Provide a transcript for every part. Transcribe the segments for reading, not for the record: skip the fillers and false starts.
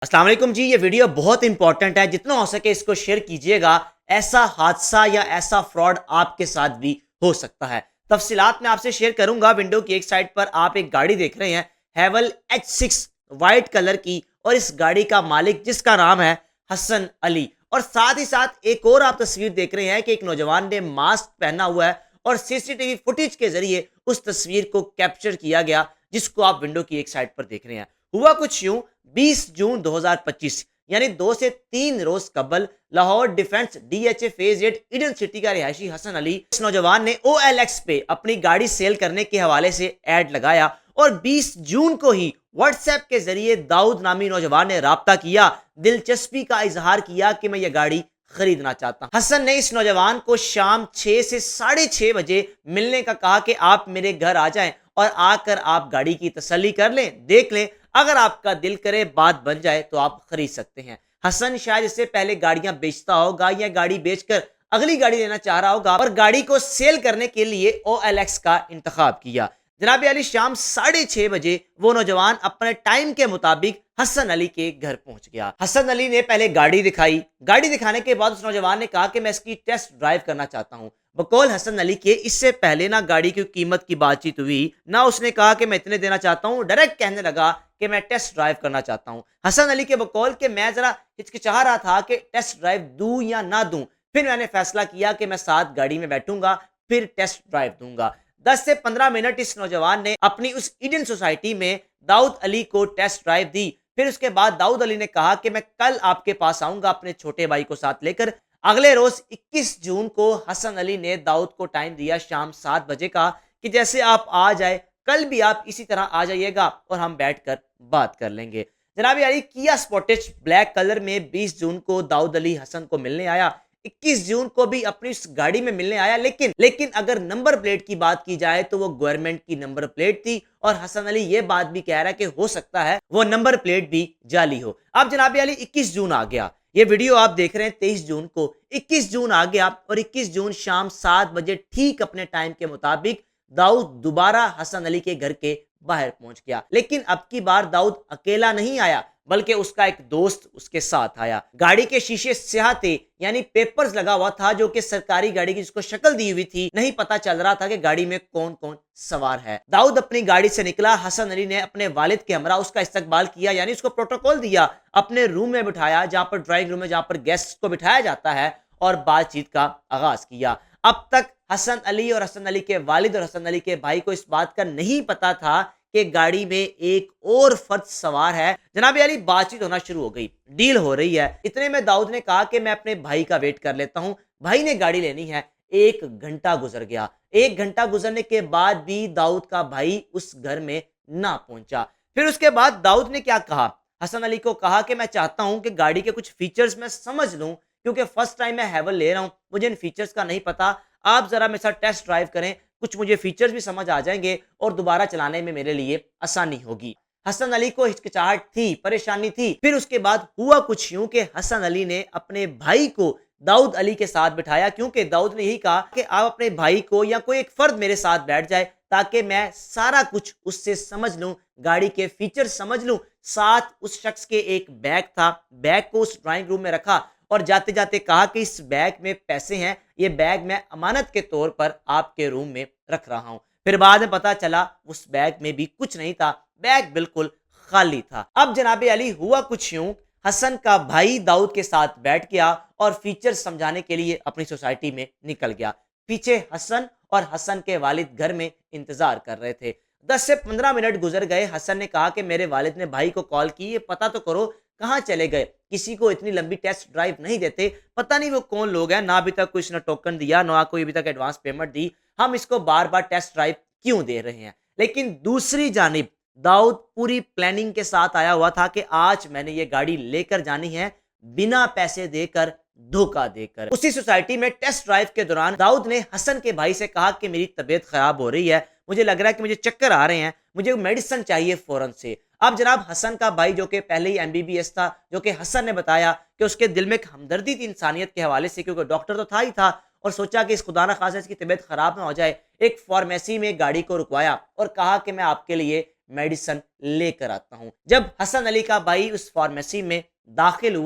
अस्सलाम वालेकुम जी। ये वीडियो बहुत इंपॉर्टेंट है, जितना हो सके इसको शेयर कीजिएगा। ऐसा हादसा या ऐसा फ्रॉड आपके साथ भी हो सकता है। तफसीलात मैं आपसे शेयर करूंगा। विंडो की एक साइड पर आप एक गाड़ी देख रहे हैं, हैवल H6 वाइट कलर की, और इस गाड़ी का मालिक जिसका नाम है हसन अली। और साथ ही साथ एक और आप तस्वीर देख रहे हैं कि एक नौजवान ने मास्क पहना हुआ है और सीसीटीवी फुटेज के जरिए उस तस्वीर को कैप्चर किया गया, जिसको आप विंडो की एक साइड पर देख रहे हैं। हुआ कुछ यूं, 20 जून 2025 यानी 2 से 3 रोज कबल Lahore defence DHA phase 8 Eden city का रिहायशी हसन अली, इस नौजवान ने OLX पे अपनी गाड़ी सेल करने के हवाले से ऐड लगाया और 20 जून को ही व्हाट्सएप के जरिए दाऊद नामी नौजवान ने राब्ता किया, दिलचस्पी का इजहार किया कि मैं ये गाड़ी खरीदना चाहता हूं। हसन ने इस नौजवान को शाम 6 से 6:30 बजे मिलने का कहा कि आप मेरे घर आ जाएं और आकर आप गाड़ी की तसल्ली कर लें, देख लें, अगर आपका दिल करे बात बन जाए तो आप खरीद सकते हैं। हसन शायद इससे पहले गाड़ियां बेचता होगा या गाड़ी बेचकर अगली गाड़ी लेना चाह रहा होगा और गाड़ी को सेल करने के लिए OLX का इंतखाब किया। जनाब अली शाम 6:30 बजे वो नौजवान अपने टाइम के मुताबिक हसन अली के घर पहुंच गया। हसन अली ने पहले गाड़ी दिखाई। गाड़ी दिखाने के बाद उस नौजवान ने कहा कि मैं इसकी टेस्ट ड्राइव करना चाहता हूं। बकौल हसन अली के इससे पहले ना गाड़ी की कीमत की बातचीत हुई, ना उसने कहा कि मैं इतने देना चाहता हूं। डायरेक्ट कहने लगा कि मैं टेस्ट ड्राइव करना चाहता हूं। हसन अली के बकौल के मैं जरा हिचकिचा रहा था कि टेस्ट ड्राइव दूं या ना दूं। फिर मैंने फैसला किया कि मैं साथ गाड़ी में बैठूंगा, फिर टेस्ट ड्राइव दूंगा। 10 से 15 मिनट इस नौजवान ने अपनी उस ईडन सोसाइटी में दाऊद अली को टेस्ट ड्राइव दी। फिर उसके बाद दाऊद अली ने कहा कि मैं कल आपके पास आऊंगा अपने छोटे भाई को साथ लेकर। अगले रोज 21 जून को हसन अली ने दाऊद को टाइम दिया शाम 7 बजे का कि जैसे आप आ जाए, कल भी आप इसी तरह आ जाइएगा और हम बैठकर बात कर लेंगे। जनाब अली किया स्पोर्टेज ब्लैक कलर में 20 जून को दाऊद अली हसन को मिलने आया। 21 जून को भी अपनी इस गाड़ी में मिलने आया, लेकिन अगर नंबर प्लेट की बात की जाए तो वो गवर्नमेंट की नंबर प्लेट थी और हसन अली ये बात भी कह रहा है कि हो सकता है वो नंबर प्लेट भी जाली हो। अब जनाब अली 21 जून आ गया। ये वीडियो आप देख रहे हैं 23 जून को। 21 जून आ गया और 21 जून शाम 7 बजे ठीक अपने टाइम के मुताबिक दाऊद दोबारा हसन अली के घर के बाहर पहुंच गया। लेकिन अब की बार दाऊद अकेला नहीं आया, बल्कि उसका एक दोस्त उसके साथ आया। गाड़ी के शीशे स्याह थे, यानी पेपर्स लगा हुआ था, जो कि सरकारी गाड़ी की जिसको शक्ल दी हुई थी। नहीं पता चल रहा था कि गाड़ी में कौन कौन सवार है। दाऊद अपनी गाड़ी से निकला। हसन अली ने अपने वालिद के हमरा उसका इस्तकबाल किया, यानी उसको प्रोटोकॉल दिया, अपने रूम में बिठाया, जहां पर ड्राइंग रूम में जहां पर गेस्ट को बिठाया जाता है, और बातचीत का आगाज किया। अब तक हसन अली और हसन अली के वालिद और हसन अली के भाई को इस बात का नहीं पता था कि गाड़ी में एक और फर्द सवार है। जनाब अली बातचीत होना शुरू हो गई, डील हो रही है। इतने में दाऊद ने कहा कि मैं अपने भाई का वेट कर लेता हूं, भाई ने गाड़ी लेनी है। 1 घंटा गुजर गया। 1 घंटा गुजरने के बाद भी दाऊद का भाई उस घर में ना पहुंचा। फिर उसके बाद दाऊद ने क्या कहा, हसन अली को कहा कि मैं चाहता हूं कि गाड़ी के कुछ फीचर्स मैं समझ लूं, क्योंकि फर्स्ट टाइम मैं हैवल ले रहा हूं, मुझे इन फीचर्स का नहीं पता। आप जरा मेरे साथ टेस्ट ड्राइव करें, कुछ मुझे फीचर्स भी समझ आ जाएंगे और दोबारा चलाने में मेरे लिए आसानी होगी। हसन अली को हिचकिचाहट थी, परेशानी थी। फिर उसके बाद हुआ कुछ यूं कि हसन अली ने अपने भाई को दाऊद अली के साथ बिठाया, क्योंकि दाऊद ने यही कहा कि आप अपने भाई को या कोई एक फर्द मेरे साथ बैठ जाए, ताकि मैं सारा कुछ उससे समझ लूं, गाड़ी के फीचर समझ लूं। साथ उस शख्स के एक बैग था, बैग को उस ड्राइंग रूम में रखा और जाते जाते कहा कि इस बैग में पैसे हैं, ये बैग मैं अमानत के तौर पर आपके रूम में रख रहा हूं। फिर बाद में पता चला उस बैग में भी कुछ नहीं था, बैग बिल्कुल खाली था। अब जनाब अली हुआ कुछ यूं, हसन का भाई दाऊद के साथ बैठ गया और फीचर समझाने के लिए अपनी सोसाइटी में निकल गया। पीछे हसन और हसन के वालिद घर में इंतजार कर रहे थे। 10 से 15 मिनट गुजर गए। हसन ने कहा कि मेरे वालिद ने भाई को कॉल की, ये पता तो करो कहाँ चले गए, किसी को इतनी लंबी टेस्ट ड्राइव नहीं देते, पता नहीं वो कौन लोग हैं, ना अभी तक कोई इसने टोकन दिया, ना कोई अभी तक एडवांस पेमेंट दी, हम इसको बार बार टेस्ट ड्राइव क्यों दे रहे हैं। लेकिन दूसरी जानिब दाऊद पूरी प्लानिंग के साथ आया हुआ था कि आज मैंने ये गाड़ी लेकर जानी है, बिना पैसे देकर, धोखा देकर। उसी सोसाइटी में टेस्ट ड्राइव के दौरान दाऊद ने हसन के भाई से कहा कि मेरी तबीयत खराब हो रही है, मुझे लग रहा है कि मुझे चक्कर आ रहे हैं, मुझे मेडिसिन चाहिए फौरन से। अब जनाब हसन का भाई, जो कि पहले ही MBBS था, जो कि हसन ने बताया कि उसके दिल में एक हमदर्दी थी इंसानियत के हवाले से, क्योंकि डॉक्टर तो था ही था, और सोचा कि इस खुदा ना खासा इसकी तबीयत खराब ना हो जाए, एक फार्मेसी में गाड़ी को रुकवाया और कहा कि मैं आपके लिए मेडिसिन लेकर आता हूं। जब हसन अली का भाई उस फार्मेसी में दाखिल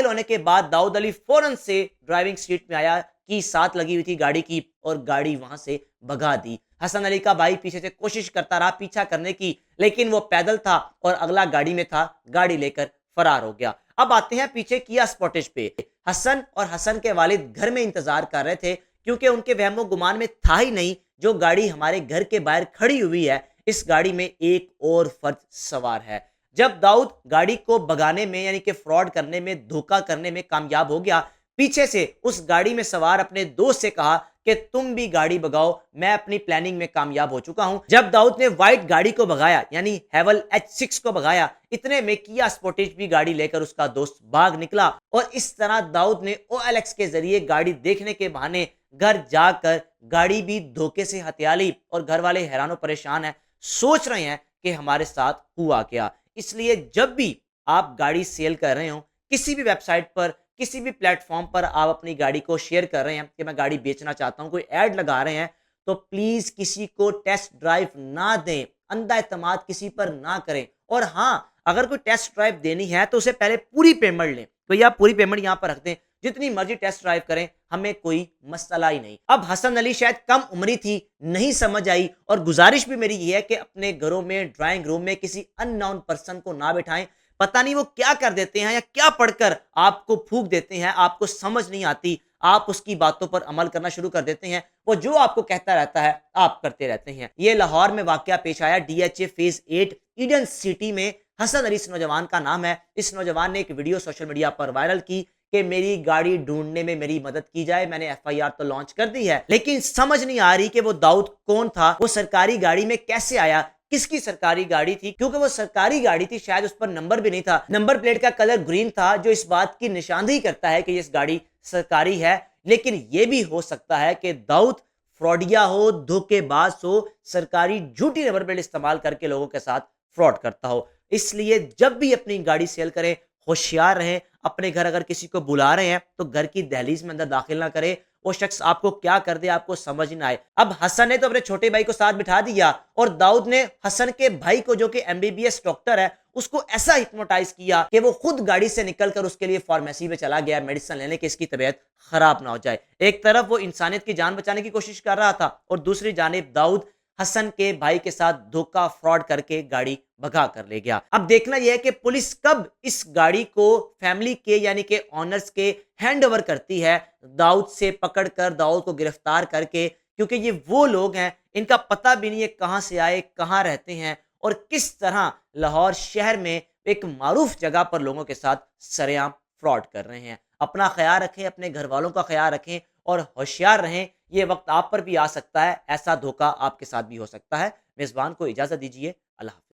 होने के बाद दाऊद अली फौरन से ड्राइविंग सीट में आया, की साथ लगी हुई थी गाड़ी की और गाड़ी वहां से भगा दी। हसन अली का भाई पीछे से कोशिश करता रहा पीछा करने की, लेकिन वो पैदल था और अगला गाड़ी में था, गाड़ी लेकर फरार हो गया। अब आते हैं पीछे किया स्पॉटेज पे। हसन और हसन के वालिद घर में इंतजार कर रहे थे, क्योंकि उनके वहमो गुमान में था ही नहीं जो गाड़ी हमारे घर के बाहर खड़ी हुई है, इस गाड़ी में एक और फर्द सवार है। जब दाऊद गाड़ी को भगाने में यानी कि फ्रॉड करने में, धोखा करने में कामयाब हो गया, पीछे से उस गाड़ी में सवार अपने दोस्त से कहा कि तुम भी गाड़ी भगाओ, मैं अपनी प्लानिंग में कामयाब हो चुका हूं। जब दाऊद ने व्हाइट गाड़ी को भगाया यानी हेवल H6 को भगाया, इतने में किया स्पोर्टेज भी गाड़ी लेकर उसका दोस्त भाग निकला और इस तरह दाऊद ने OLX के जरिए गाड़ी देखने के बहाने घर जाकर गाड़ी भी धोखे से हथिया ली और घर वाले हैरान और परेशान हैं, सोच रहे हैं कि हमारे साथ हुआ क्या। इसलिए जब भी आप गाड़ी सेल कर रहे हो, किसी भी वेबसाइट पर, किसी भी प्लेटफॉर्म पर आप अपनी गाड़ी को शेयर कर रहे हैं कि मैं गाड़ी बेचना चाहता हूं, कोई ऐड लगा रहे हैं, तो प्लीज किसी को टेस्ट ड्राइव ना दें, अंधा एतमाद किसी पर ना करें। और हाँ, अगर कोई टेस्ट ड्राइव देनी है तो उसे पहले पूरी पेमेंट लें, तो या पूरी पेमेंट यहां पर रख दें, जितनी मर्जी टेस्ट ड्राइव करें, हमें कोई मसला ही नहीं। अब हसन अली शायद कम उम्री थी, नहीं समझ आई, और गुजारिश भी मेरी ये है कि अपने घरों में ड्राइंग रूम में किसी अननोन पर्सन को ना बिठाएं। पता नहीं वो क्या कर देते हैं या क्या पढ़कर आपको फूंक देते हैं, आपको समझ नहीं आती, आप उसकी बातों पर अमल करना शुरू कर देते हैं, वो जो आपको कहता रहता है आप करते रहते हैं। ये लाहौर में वाकया पेश आया DHA फेज 8 ईडन सिटी में। हसन अली इस नौजवान का नाम है। इस नौजवान ने एक वीडियो सोशल मीडिया पर वायरल की कि मेरी गाड़ी ढूंढने में मेरी मदद की जाए, मैंने FIR तो लॉन्च कर दी है, लेकिन समझ नहीं आ रही कि वो दाऊद कौन था, वो सरकारी गाड़ी में कैसे आया, किसकी सरकारी गाड़ी थी, क्योंकि वो सरकारी गाड़ी थी, शायद उस पर नंबर भी नहीं था, नंबर प्लेट का कलर ग्रीन था, जो इस बात की निशानदेही करता है कि इस गाड़ी सरकारी है। लेकिन यह भी हो सकता है कि दाऊद फ्रॉडिया हो, धोखेबाज हो, सरकारी झूठी नंबर प्लेट इस्तेमाल करके लोगों के साथ फ्रॉड करता हो। इसलिए जब भी अपनी गाड़ी सेल करें, होशियार रहें। अपने घर अगर किसी को बुला रहे हैं तो घर की दहलीज में अंदर दाखिल ना करें, वो शख्स आपको क्या कर दे आपको समझ ना आए। अब हसन ने तो अपने छोटे भाई को साथ बिठा दिया और दाऊद ने हसन के भाई को, जो कि MBBS डॉक्टर है, उसको ऐसा हिप्नोटाइज किया कि वो खुद गाड़ी से निकलकर उसके लिए फार्मेसी में चला गया मेडिसिन लेने की, इसकी तबीयत खराब ना हो जाए। एक तरफ वो इंसानियत की जान बचाने की कोशिश कर रहा था और दूसरी जानिब दाऊद हसन के भाई के साथ धोखा फ्रॉड करके गाड़ी भगा कर ले गया। अब देखना यह है कि पुलिस कब इस गाड़ी को फैमिली के यानी कि ऑनर्स के हैंड ओवर करती है, दाऊद से पकड़कर दाऊद को गिरफ्तार करके, क्योंकि ये वो लोग हैं इनका पता भी नहीं है कहां से आए, कहां रहते हैं और किस तरह लाहौर शहर में एक मारूफ जगह पर लोगों के साथ सरेआम फ्रॉड कर रहे हैं। अपना ख्याल रखें, अपने घर वालों का ख्याल रखें और होशियार रहें। ये वक्त आप पर भी आ सकता है, ऐसा धोखा आपके साथ भी हो सकता है। मेजबान को इजाजत दीजिए। अल्लाह हाफिज।